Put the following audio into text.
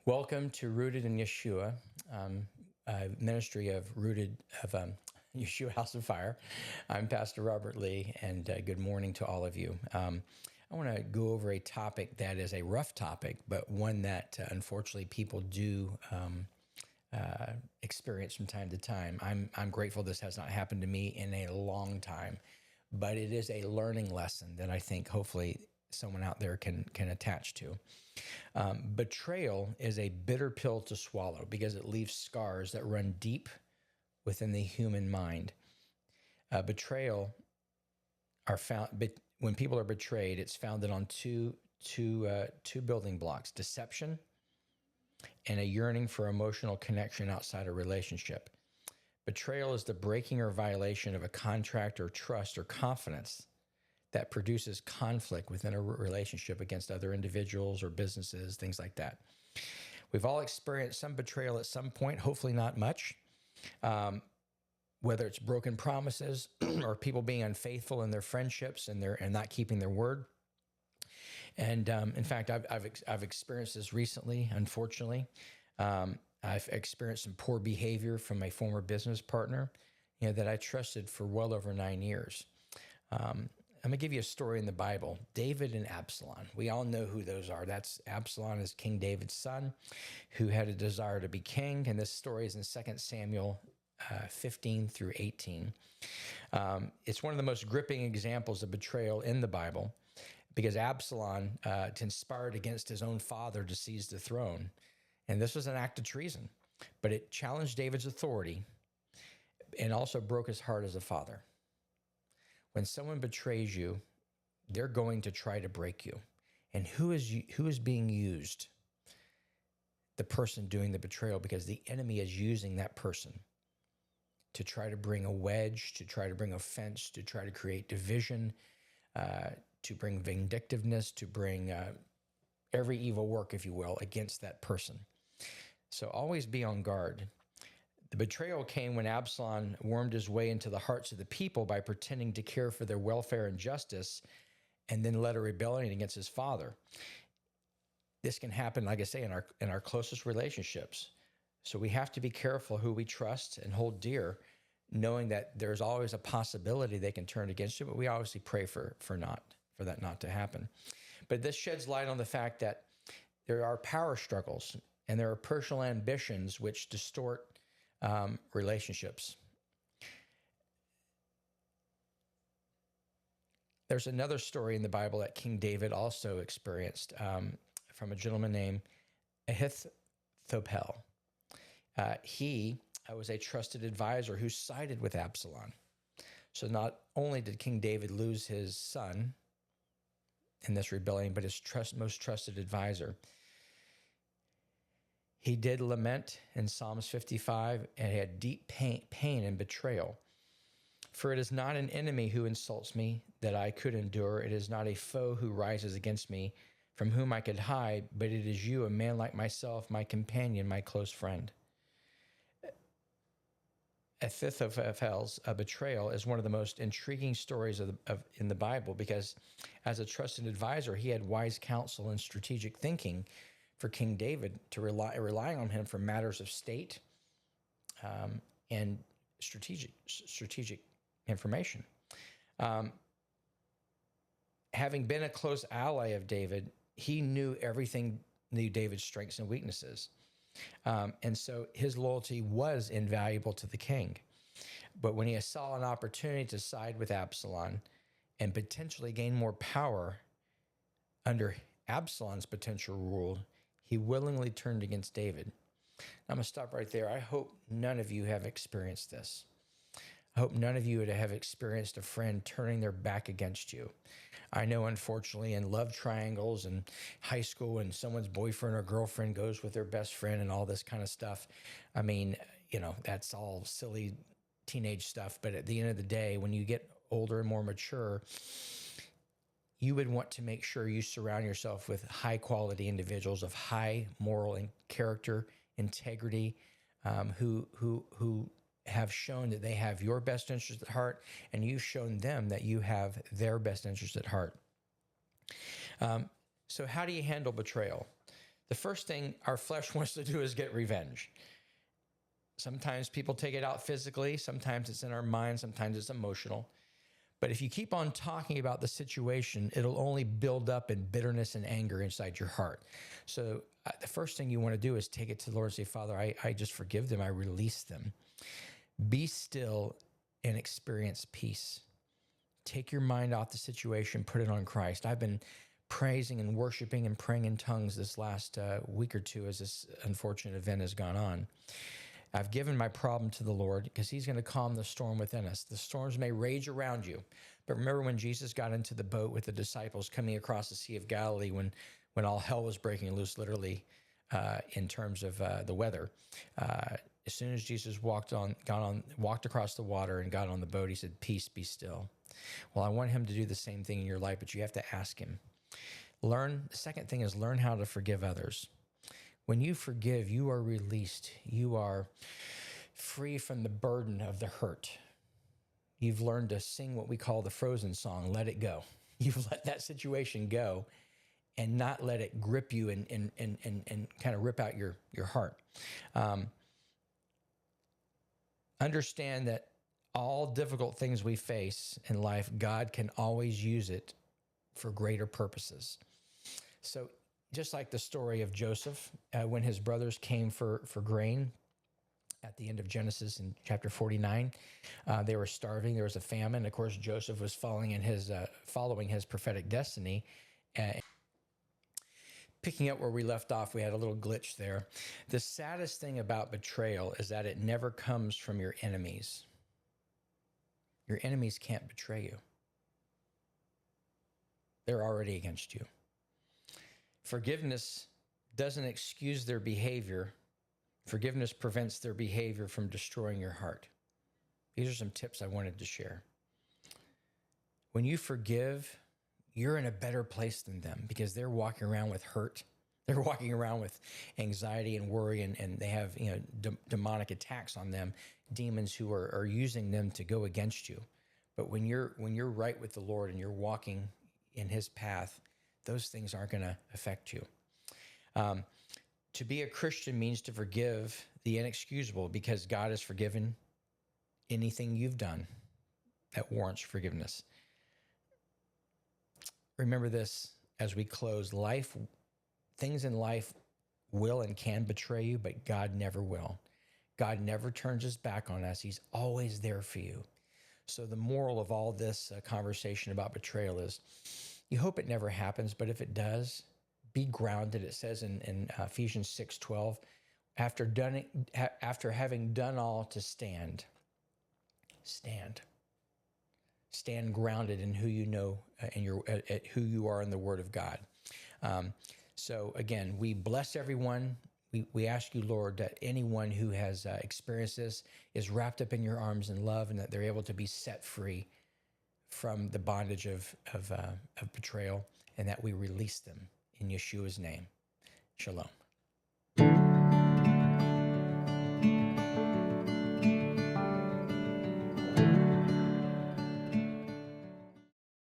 Welcome to Rooted in Yeshua, ministry of Yeshua House of Fire. I'm Pastor Robert Lee, and good morning to all of you. I want to go over a topic that is a rough topic, but one that unfortunately people do experience from time to time. I'm grateful this has not happened to me in a long time, but it is a learning lesson that I think hopefully someone out there can attach to. Betrayal is a bitter pill to swallow because it leaves scars that run deep within the human mind. Betrayal are found, when people are betrayed, it's founded on two building blocks: deception and a yearning for emotional connection outside a relationship. Betrayal is the breaking or violation of a contract or trust or confidence that produces conflict within a relationship against other individuals or businesses, things like that. We've all experienced some betrayal at some point, hopefully not much, whether it's broken promises or people being unfaithful in their friendships and not keeping their word. And in fact, I've experienced this recently, unfortunately. I've experienced some poor behavior from a former business partner, that I trusted for well over 9 years. I'm going to give you a story in the Bible. David and Absalom. We all know who those are. Absalom is King David's son who had a desire to be king. And this story is in 2 Samuel 15 through 18. It's one of the most gripping examples of betrayal in the Bible because Absalom conspired against his own father to seize the throne. And this was an act of treason, but it challenged David's authority and also broke his heart as a father. When someone betrays you, they're going to try to break you. And who is being used? The person doing the betrayal, because the enemy is using that person to try to bring a wedge, to try to bring offense, to try to create division, to bring vindictiveness, to bring every evil work, if you will, against that person. So always be on guard. The betrayal came when Absalom wormed his way into the hearts of the people by pretending to care for their welfare and justice, and then led a rebellion against his father. This can happen, like I say, in our closest relationships. So we have to be careful who we trust and hold dear, knowing that there's always a possibility they can turn against you, but we obviously pray for that not to happen. But this sheds light on the fact that there are power struggles and there are personal ambitions which distort relationships. There's another story in the Bible that King David also experienced from a gentleman named Ahithophel. He was a trusted advisor who sided with Absalom. So not only did King David lose his son in this rebellion, but his most trusted advisor. He did lament in Psalms 55 and had deep pain and betrayal. For it is not an enemy who insults me that I could endure. It is not a foe who rises against me from whom I could hide, but it is you, a man like myself, my companion, my close friend. Ahithophel's betrayal is one of the most intriguing stories in the Bible because as a trusted advisor, he had wise counsel and strategic thinking for King David to relying on him for matters of state and strategic information. Having been a close ally of David, he knew David's strengths and weaknesses. And so his loyalty was invaluable to the king. But when he saw an opportunity to side with Absalom and potentially gain more power under Absalom's potential rule, he willingly turned against David. I'm going to stop right there. I hope none of you have experienced this. I hope none of you would have experienced a friend turning their back against you. I know, unfortunately, in love triangles and high school, when someone's boyfriend or girlfriend goes with their best friend and all this kind of stuff, I mean, that's all silly teenage stuff. But at the end of the day, when you get older and more mature, you would want to make sure you surround yourself with high-quality individuals of high moral and character, integrity, who have shown that they have your best interest at heart, and you've shown them that you have their best interest at heart. So how do you handle betrayal? the first thing our flesh wants to do is get revenge. Sometimes people take it out physically. Sometimes it's in our mind. Sometimes it's emotional. But if you keep on talking about the situation, it'll only build up in bitterness and anger inside your heart. So the first thing you want to do is take it to the Lord and say, Father, I just forgive them. I release them. Be still and experience peace. Take your mind off the situation, put it on Christ. I've been praising and worshiping and praying in tongues this last week or two as this unfortunate event has gone on. I've given my problem to the Lord because he's going to calm the storm within us. The storms may rage around you, but remember when Jesus got into the boat with the disciples coming across the Sea of Galilee when all hell was breaking loose, literally, in terms of the weather. As soon as Jesus walked across the water and got on the boat, he said, "Peace, be still." Well, I want him to do the same thing in your life, but you have to ask him. The second thing is learn how to forgive others. When you forgive, you are released. You are free from the burden of the hurt. You've learned to sing what we call the Frozen song, let it go. You've let that situation go and not let it grip you and kind of rip out your heart. Understand that all difficult things we face in life, God can always use it for greater purposes. So just like the story of Joseph, when his brothers came for grain at the end of Genesis in chapter 49, they were starving. There was a famine. Of course, Joseph was following his prophetic destiny. Picking up where we left off, we had a little glitch there. The saddest thing about betrayal is that it never comes from your enemies. Your enemies can't betray you. They're already against you. Forgiveness doesn't excuse their behavior. Forgiveness prevents their behavior from destroying your heart. These are some tips I wanted to share. When you forgive, you're in a better place than them because they're walking around with hurt. They're walking around with anxiety and worry, and they have demonic attacks on them, demons who are using them to go against you. But when you're right with the Lord and you're walking in his path, those things aren't going to affect you. To be a Christian means to forgive the inexcusable because God has forgiven anything you've done that warrants forgiveness. Remember this as we close. Things in life will and can betray you, but God never will. God never turns his back on us. He's always there for you. So the moral of all this conversation about betrayal is, you hope it never happens, but if it does, be grounded. It says in Ephesians 6:12, after having done all to stand. Stand grounded in who you know and who you are in the Word of God. So again, we bless everyone. We ask you, Lord, that anyone who has experienced this is wrapped up in your arms in love, and that they're able to be set free from the bondage of betrayal, and that we release them in Yeshua's name. Shalom.